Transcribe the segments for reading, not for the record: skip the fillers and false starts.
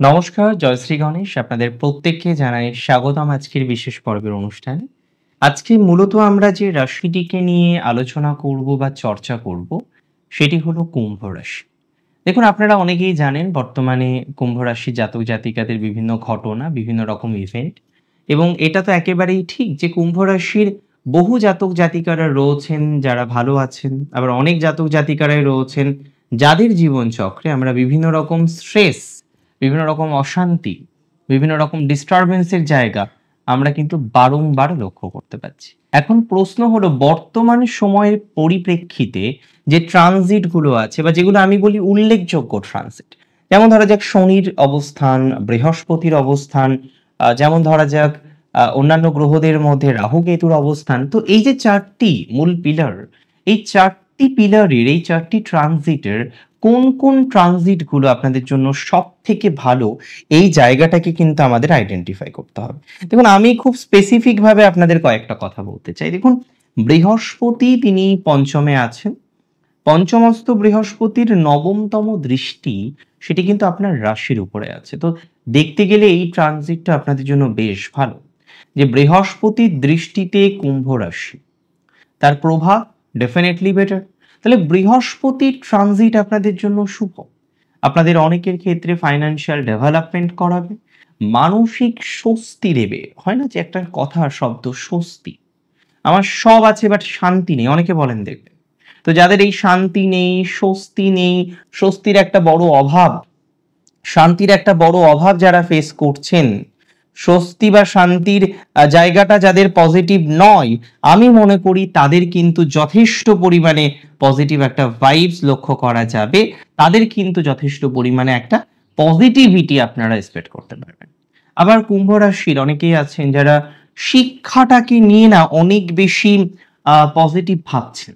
নমস্কার, জয়শ্রী গণেশ। আপনাদের প্রত্যেককে জানাই স্বাগতম আজকের বিশেষ পর্বের অনুষ্ঠানে। আজকে মূলত আমরা যে রাশিটিকে নিয়ে আলোচনা করব বা চর্চা করব, সেটি হলো কুম্ভ রাশি। দেখুন, আপনারা অনেকেই জানেন বর্তমানে কুম্ভ রাশি জাতক জাতিকাদের বিভিন্ন ঘটনা, বিভিন্ন রকম ইভেন্ট, এবং এটা তো একেবারেই ঠিক যে কুম্ভ রাশির বহু জাতক জাতিকারা রয়েছেন যারা ভালো আছেন, আবার অনেক জাতক জাতিকারাই রয়েছেন যাদের জীবনচক্রে আমরা বিভিন্ন রকম স্ট্রেস, বিভিন্ন রকম অশান্তি, বিভিন্ন রকম ডিস্টারবেন্সের জায়গা আমরা কিন্তু বারংবার লক্ষ্য করতে পারছি। এখন প্রশ্ন হলো, বর্তমান সময়ের পরিপ্রেক্ষিতে যে ট্রানজিট গুলো আছে বা যেগুলো আমি বলি উল্লেখযোগ্য ট্রানজিট, যেমন ধরা যাক শনির অবস্থান, বৃহস্পতির অবস্থান, যেমন ধরা যাক অন্যান্য গ্রহদের মধ্যে রাহু কেতুর অবস্থান। তো এই যে চারটি মূল পিলার, এই চারটি পিলারের এই চারটি ট্রানজিটের কোন কোন ট্রানজিট গুলো আপনাদের জন্য সব থেকে ভালো, এই জায়গাটাকে কিন্তু আমাদের আইডেন্টিফাই করতে হবে। দেখুন, আমি খুব স্পেসিফিক ভাবে আপনাদের কয়েকটা কথা বলতে চাই। দেখুন, বৃহস্পতি তিনি পঞ্চমে আছেন। পঞ্চমস্ত বৃহস্পতির নবমতম দৃষ্টি, সেটি কিন্তু আপনার রাশির উপরে আছে। তো দেখতে গেলে এই ট্রানজিটটা আপনাদের জন্য বেশ ভালো, যে বৃহস্পতির দৃষ্টিতে কুম্ভ রাশি, তার প্রভাব ডেফিনেটলি বেটার। তাহলে বৃহস্পতির ট্রানজিট আপনাদের জন্য শুভ। আপনাদের অনেকের ক্ষেত্রে ফাইন্যান্সিয়াল ডেভেলপমেন্ট করাবে, মানসিক স্বস্তি দেবে। হয় না যে একটা কথা শব্দ স্বস্তি, আমার সব আছে বাট শান্তি নেই, অনেকে বলেন দেখবে। তো যাদের এই শান্তি নেই, স্বস্তি নেই, স্বস্তির একটা বড় অভাব, শান্তির একটা বড় অভাব যারা ফেস করছেন, স্বস্তি বা শান্তির জায়গাটা যাদের পজিটিভ নয়, আমি মনে করি তাদের কিন্তু যথেষ্ট পরিমাণে পজিটিভ একটা ভাইবস লক্ষ্য করা যাবে। তাদের কিন্তু যথেষ্ট পরিমাণে একটা পজিটিভিটি আপনারা এক্সপেক্ট করতে পারবেন। আবার কুম্ভ রাশির অনেকেই আছেন যারা শিক্ষাটাকে নিয়ে না অনেক বেশি পজিটিভ ভাবছেন।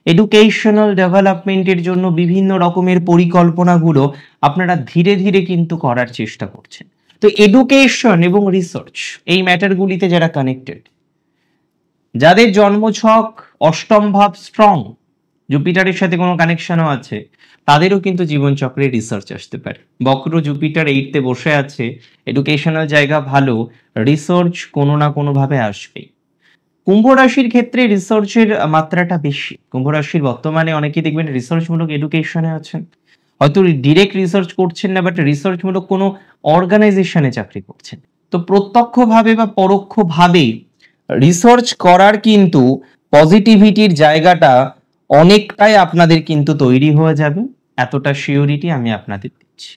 এডুকেশনাল ডেভেলপমেন্টের জন্য বিভিন্ন রকমের পরিকল্পনাগুলো আপনারা ধীরে ধীরে কিন্তু করার চেষ্টা করছেন। তো এডুকেশন এবং রিসার্চ, এই ম্যাটারগুলিতে যারা কানেক্টেড, যাদের জন্মছক অষ্টম ভাব স্ট্রং, জুপিটারের সাথে কোনো কানেকশনও আছে, তাদেরও কিন্তু জীবনচক্রে রিসার্চ আসতে পারে। বক্র জুপিটার 8তে বসে আছে, এডুকেশনাল জায়গা ভালো, রিসার্চ কোনো না কোনোভাবে আসবেই। কুম্ভ রাশির ক্ষেত্রে রিসার্চের মাত্রাটা বেশি। কুম্ভ রাশির বর্তমানে অনেকেই দেখবেন রিসার্চমূলক এডুকেশনে আছেন, হয়তো ডিরেক্ট রিসার্চ করছেন না, বাট রিসার্চমূলক কোনো অর্গানাইজেশনে চাকরি করছেন। তো প্রত্যক্ষভাবে বা পরোক্ষভাবে রিসার্চ করার কিন্তু পজিটিভিটির জায়গাটা অনেকটাই আপনাদের কিন্তু তৈরি হয়ে যাবে, এতটা সিওরিটি আমি আপনাদের দিচ্ছি।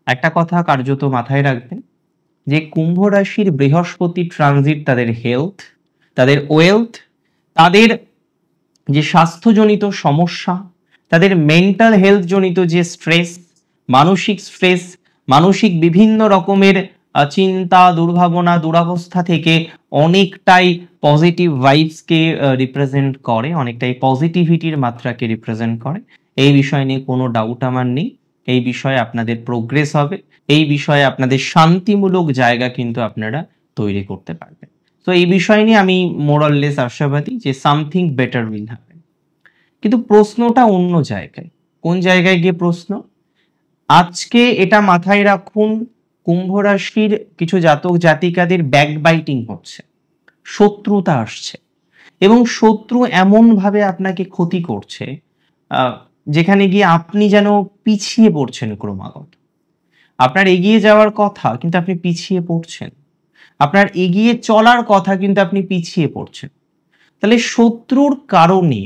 একটা কথা কার্যত মাথায় রাখবেন, যে কুম্ভ রাশির বৃহস্পতি ট্রানজিট তাদের হেলথ, তাদের ওয়েলথ, তাদের যে স্বাস্থ্যজনিত সমস্যা, তাদের মেন্টাল হেলথ জনিত যে স্ট্রেস, মানসিক স্ট্রেস, মানসিক বিভিন্ন রকমের চিন্তা, দুর্ভাবনা, দুরবস্থা থেকে অনেকটাই পজিটিভ ভাইবসকে রিপ্রেজেন্ট করে, অনেকটাই পজিটিভিটির মাত্রাকে রিপ্রেজেন্ট করে। এই বিষয় নিয়ে কোনো ডাউট আমার নেই। এই বিষয়ে আপনাদের প্রোগ্রেস হবে, এই বিষয়ে আপনাদের শান্তিমূলক জায়গা কিন্তু আপনারা তৈরি করতে পারবেন। তো এই বিষয় নিয়ে আমি মোরাললেস আশাবাদী যে সামথিং বেটার উইল হ্যাপেন। কিন্তু প্রশ্নটা অন্য জায়গায়। কোন জায়গায় গিয়ে প্রশ্ন? আজকে এটা মাথায় রাখুন, কুম্ভ রাশির কিছু জাতক জাতিকাদের ব্যাকবাইটিং হচ্ছে, শত্রুতা আসছে, এবং শত্রু এমন ভাবে আপনাকে ক্ষতি করছে যেখানে গিয়ে আপনি যেন পিছিয়ে পড়ছেন ক্রমাগত। আপনার এগিয়ে যাওয়ার কথা কিন্তু আপনি পিছিয়ে পড়ছেন, আপনার এগিয়ে চলার কথা কিন্তু আপনি পিছিয়ে পড়ছেন। তাহলে শত্রুর কারণে,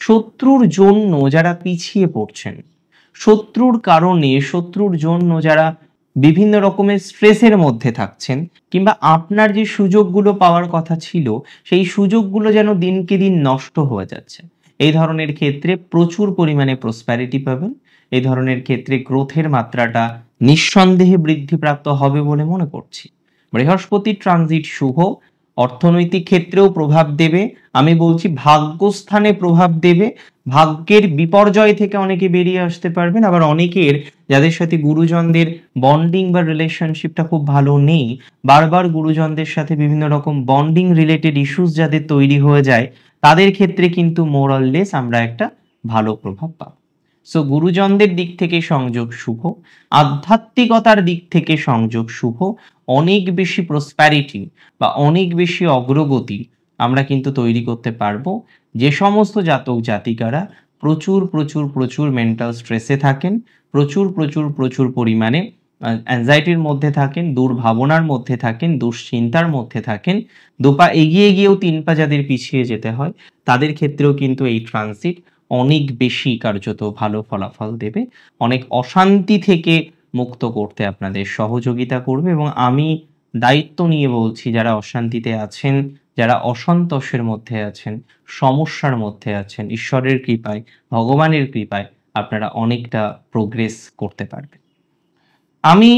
শত্রুর জন্য যারা পিছিয়ে পড়ছেন, শত্রুর কারণে, শত্রুর জন্য যারা বিভিন্ন রকমের স্ট্রেসের মধ্যে থাকছেন, কিংবা আপনার যে সুযোগগুলো পাওয়ার কথা ছিল সেই সুযোগগুলো যেন দিনকে দিন নষ্ট হয়ে যাচ্ছে, এই ধরনের ক্ষেত্রে প্রচুর পরিমাণে প্রসপ্যারিটি পাবেন। এই ধরনের ক্ষেত্রে গ্রোথের মাত্রাটা নিঃসন্দেহে বৃদ্ধিপ্রাপ্ত হবে বলে মনে করছি। বৃহস্পতির ট্রানজিট শুভ, অর্থনৈতিক ক্ষেত্রেও প্রভাব দেবে, আমি বলছি ভাগ্যস্থানে প্রভাব দেবে। ভাগ্যের বিপর্যয় থেকে অনেকে বেরিয়ে আসতে পারবেন। আবার অনেকের যাদের সাথে গুরুজনদের বন্ডিং বা রিলেশনশিপটা খুব ভালো নেই, বারবার গুরুজনদের সাথে বিভিন্ন রকম বন্ডিং রিলেটেড ইস্যুস যাদের তৈরি হয়ে যায়, তাদের ক্ষেত্রে কিন্তু মোরাললেস আমরা একটা ভালো প্রভাব পাবো। সো গুরুজনদের দিক থেকে সংযোগ শুভ, আধ্যাত্মিকতার দিক থেকে সংযোগ শুভ, অনেক বেশি প্রসপ্যারিটি বা অনেক বেশি অগ্রগতি আমরা কিন্তু তৈরি করতে পারবো। যে সমস্ত জাতক জাতিকারা প্রচুর প্রচুর প্রচুর মেন্টাল স্ট্রেসে থাকেন, প্রচুর প্রচুর প্রচুর পরিমাণে অ্যাংজাইটির মধ্যে থাকেন, দুর্ভাবনার মধ্যে থাকেন, দুশ্চিন্তার মধ্যে থাকেন, দুপা এগিয়ে গিয়েও তিন পা যাদের পিছিয়ে যেতে হয়, তাদের ক্ষেত্রেও কিন্তু এই ট্রানজিট অনেক বেশি কার্যত ভালো ফলাফল দেবে, অনেক অশান্তি থেকে মুক্ত করতে আপনাদের সহযোগিতা করবে। এবং আমি দায়িত্ব নিয়ে বলছি, যারা অশান্তিতে আছেন, যারা অসন্তোষের মধ্যে আছেন, সমস্যার মধ্যে আছেন, ঈশ্বরের কৃপায়, ভগবানের কৃপায় আপনারা অনেকটা প্রোগ্রেস করতে পারবেন। আমি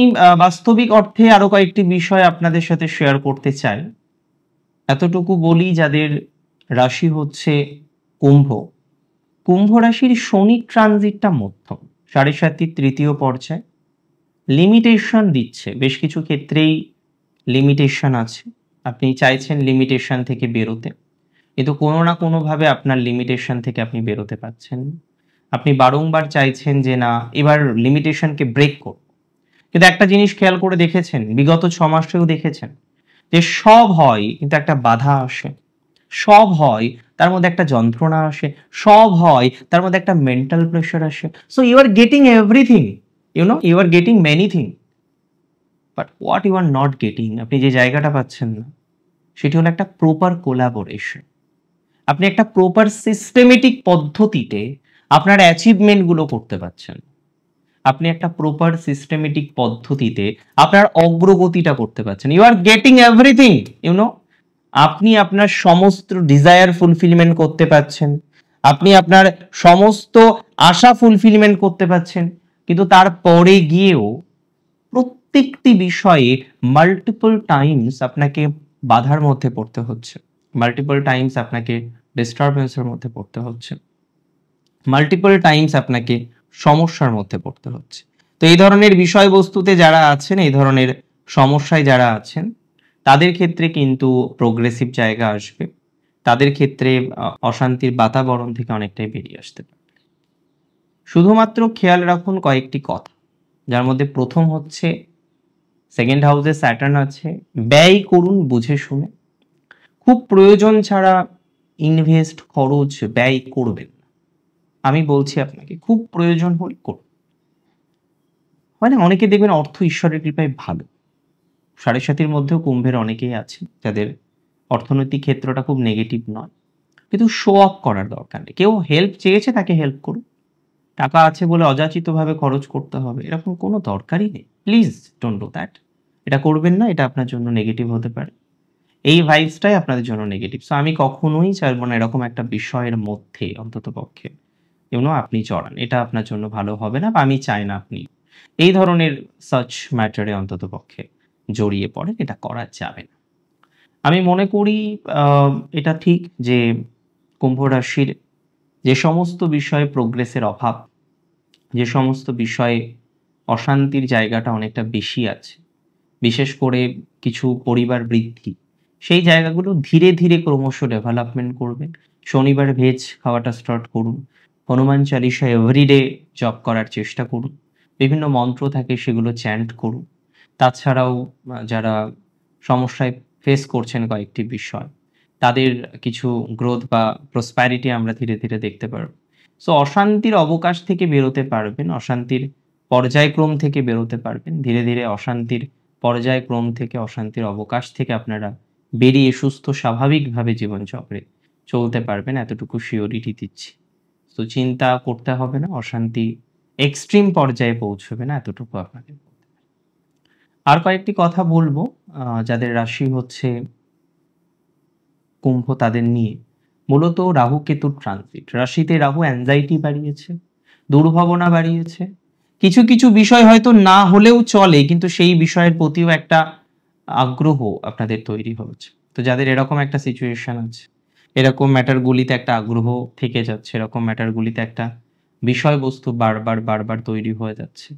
বাস্তবিক অর্থে আরো কয়েকটি বিষয় আপনাদের সাথে শেয়ার করতে চাই। এতটুকু বলি, যাদের রাশি হচ্ছে কুম্ভ, কুম্ভ রাশির শনি ট্রানজিটটা মধ্যম, 7.5 তৃতীয় পর্যায়ে লিমিটেশন দিচ্ছে, বেশ কিছু ক্ষেত্রেই লিমিটেশন আছে। আপনি চাইছেন লিমিটেশন থেকে বেরোতে, কিন্তু কোনো না কোনোভাবে আপনার লিমিটেশন থেকে আপনি বেরোতে পারছেন না। আপনি বারংবার চাইছেন যে না, এবার লিমিটেশনকে ব্রেক করব, কিন্তু একটা জিনিস খেয়াল করে দেখেছেন, বিগত 6 মাসেও দেখেছেন যে সব হয় কিন্তু একটা বাধা আসে, সব হয় তার মধ্যে একটা যন্ত্রণা আসে, সব হয় তার মধ্যে একটা মেন্টাল প্রেশার আসে। So you are getting everything, you are getting many thing, but what you are not getting, আপনি যে জায়গাটা পাচ্ছেন না, সেটি হলো একটা প্রপার কোলাবোরেশন। আপনি একটা প্রপার সিস্টেমেটিক পদ্ধতিতে আপনার অ্যাচিভমেন্টগুলো করতে পারছেন, আপনি একটা প্রপার সিস্টেমেটিক পদ্ধতিতে আপনার অগ্রগতিটা করতে পারছেন। ইউ আর গেটিং এভরিথিং, আপনি আপনার সমস্ত ডিজায়ার ফুলফিলমেন্ট করতে পারছেন, আপনি আপনার সমস্ত আশা ফুলফিলমেন্ট করতে পারছেন, কিন্তু তারপরে গিয়েও প্রত্যেকটি বিষয়ে মাল্টিপল টাইমস আপনাকে বাধার মধ্যে পড়তে হচ্ছে, মাল্টিপল টাইমস আপনাকে ডিস্টারবেন্সের মধ্যে পড়তে হচ্ছে, মাল্টিপল টাইমস আপনাকে সমস্যার মধ্যে পড়তে হচ্ছে। তো এই ধরনের বিষয়বস্তুতে যারা আছেন, এই ধরনের সমস্যায় যারা আছেন, তাদের ক্ষেত্রে কিন্তু প্রোগ্রেসিভ জায়গা আসবে, তাদের ক্ষেত্রে অশান্তির বাতাবরণ থেকে অনেকটাই বেরিয়ে আসতে পারবে। শুধুমাত্র খেয়াল রাখুন কয়েকটি কথা, যার মধ্যে প্রথম হচ্ছে সেকেন্ড হাউসে স্যাটার্ন আছে, ব্যয় করুন বুঝে শুনে, খুব প্রয়োজন ছাড়া ইনভেস্ট, খরচ, ব্যয় করবেন না। আমি বলছি আপনাকে, খুব প্রয়োজন হলে করুন। মানে অনেকে দেখবেন অর্থ ঈশ্বরের কৃপায় ভালো, 7.5 মধ্যেও কুম্ভের অনেকেই আছে যাদের অর্থনৈতিক ক্ষেত্রটা খুব নেগেটিভ নয়, কিন্তু শো অফ করার দরকার নেই। কেউ হেল্প চেয়েছে, তাকে হেল্প করুন। টাকা আছে বলে অযাচিতভাবে খরচ করতে হবে এরকম কোনো দরকারই নেই। Please don't do that. এটা করবেন না, এটা আপনার জন্য নেগেটিভ হতে পারে, এই ভাইবসটাই আপনাদের জন্য নেগেটিভ। সো আমি কখনোই চাইবো না এরকম একটা বিষয়ের মধ্যে অন্তত পক্ষে আপনি জড়ান, এটা আপনার জন্য ভালো হবে না, বা আমি চাই না আপনি এই ধরনের সার্চ ম্যাটারে অন্তত পক্ষে জড়িয়ে পড়েন, এটা করা যাবে না। আমি মনে করি এটা ঠিক যে কুম্ভ রাশির যে সমস্ত বিষয়ে প্রোগ্রেসের অভাব, যে সমস্ত বিষয়ে অশান্তির জায়গাটা অনেকটা বেশি আছে, বিশেষ করে কিছু পরিবার বৃদ্ধি, সেই জায়গাগুলো ধীরে ধীরে ক্রমশ ডেভেলপমেন্ট করবেন। শনিবার ভেজ খাওয়াটা স্টার্ট করুন, হনুমান চালিসা এভরিডে জপ করার চেষ্টা করুন, বিভিন্ন মন্ত্র থাকে সেগুলো চ্যান্ট করুন। তাছাড়াও যারা সমস্যায় ফেস করছেন কয়েকটি বিষয়, তাদের কিছু গ্রোথ বা প্রসপ্যারিটি আমরা ধীরে ধীরে দেখতে পারব। সো অশান্তির অবকাশ থেকে বেরোতে পারবেন, অশান্তির পর্যায়ক্রম থেকে বেরোতে পারবেন ধীরে ধীরে, অশান্তির পর্যায়ক্রম থেকে, অশান্তির অবকাশ থেকে আপনারা বেরিয়ে সুস্থ স্বাভাবিকভাবে জীবনচক্রে চলতে পারবেন, এতটুকু শিওরিটি দিচ্ছি। তো চিন্তা করতে হবে না, অশান্তি এক্সট্রিম পর্যায়ে পৌঁছবে না, এতটুকু আপনাদের বলতে পারি। আর কয়েকটি কথা বলবো যাদের রাশি হচ্ছে কুম্ভ, তাদের নিয়ে। মূলত রাহু কেতুর ট্রানজিট, রাশিতে রাহু অ্যাংজাইটি বাড়িয়েছে, দুর্ভাবনা বাড়িয়েছে, কিছু কিছু বিষয় হয়তো না হলেও চলে, কিন্তু সেই বিষয়ের প্রতিও একটা আগ্রহ আপনাদের তৈরি হচ্ছে। তো যাদের এরকম একটা সিচুয়েশন আছে, এরকম ম্যাটারগুলিতে একটা আগ্রহ থেকে যাচ্ছে, এরকম ম্যাটারগুলিতে একটা বিষয়বস্তু বারবার বারবার তৈরি হয়ে যাচ্ছে,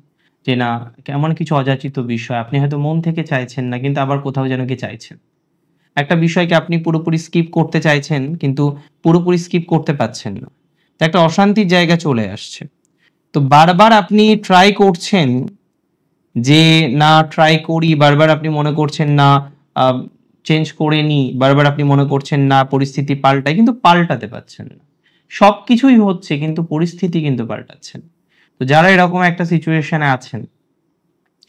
যে না কেমন কিছু অযাচিত বিষয় আপনি হয়তো মন থেকে চাইছেন না, কিন্তু আবার কোথাও যেন কি চাইছেন, একটা বিষয়কে আপনি পুরোপুরি স্কিপ করতে চাইছেন কিন্তু পুরোপুরি স্কিপ করতে পারছেন না, তো একটা অশান্তির জায়গা চলে আসছে। তো বারবার আপনি ট্রাই করছেন যে না ট্রাই করি, বারবার আপনি মনে করছেন না চেঞ্জ করে নিই, বারবার আপনি মনে করছেন না পরিস্থিতি পাল্টাই, কিন্তু পাল্টাতে পারছেন না। সবকিছুই হচ্ছে কিন্তু পরিস্থিতি কিন্তু পাল্টাচ্ছেন। তো যারা এরকম একটা সিচুয়েশনে আছেন,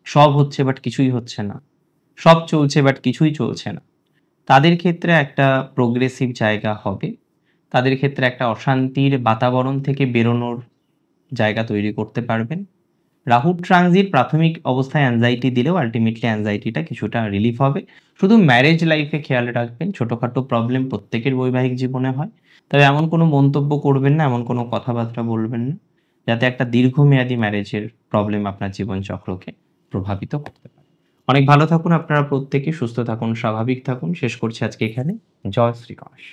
সব হচ্ছে বাট কিছুই হচ্ছে না, সব চলছে বাট কিছুই চলছে না, তাদের ক্ষেত্রে একটা প্রোগ্রেসিভ জায়গা হবে। তাদের ক্ষেত্রে একটা অশান্তির বাতাবরণ থেকে বেরোনোর জায়গা তৈরি করতে পারবেন। রাহুর ট্রানজিট প্রাথমিক অবস্থায় অ্যাংজাইটি দিলেও আল্টিমেটলি অ্যাংজাইটিটা কিছুটা রিলিফ হবে। শুধু ম্যারেজ লাইফে খেয়াল রাখবেন, ছোটখাটো প্রবলেম প্রত্যেকের বৈবাহিক জীবনে হয়। তবে এমন কোনো মন্তব্য করবেন না, এমন কোনো কথাবার্তা বলবেন না, যাতে একটা দীর্ঘমেয়াদী ম্যারেজের প্রবলেম আপনার জীবনচক্রকে প্রভাবিত করতে পারে। অনেক ভালো থাকুন আপনারা প্রত্যেকে, সুস্থ থাকুন, স্বাভাবিক থাকুন। শেষ করছি আজকে এখানে। জয় শ্রী গণেশ।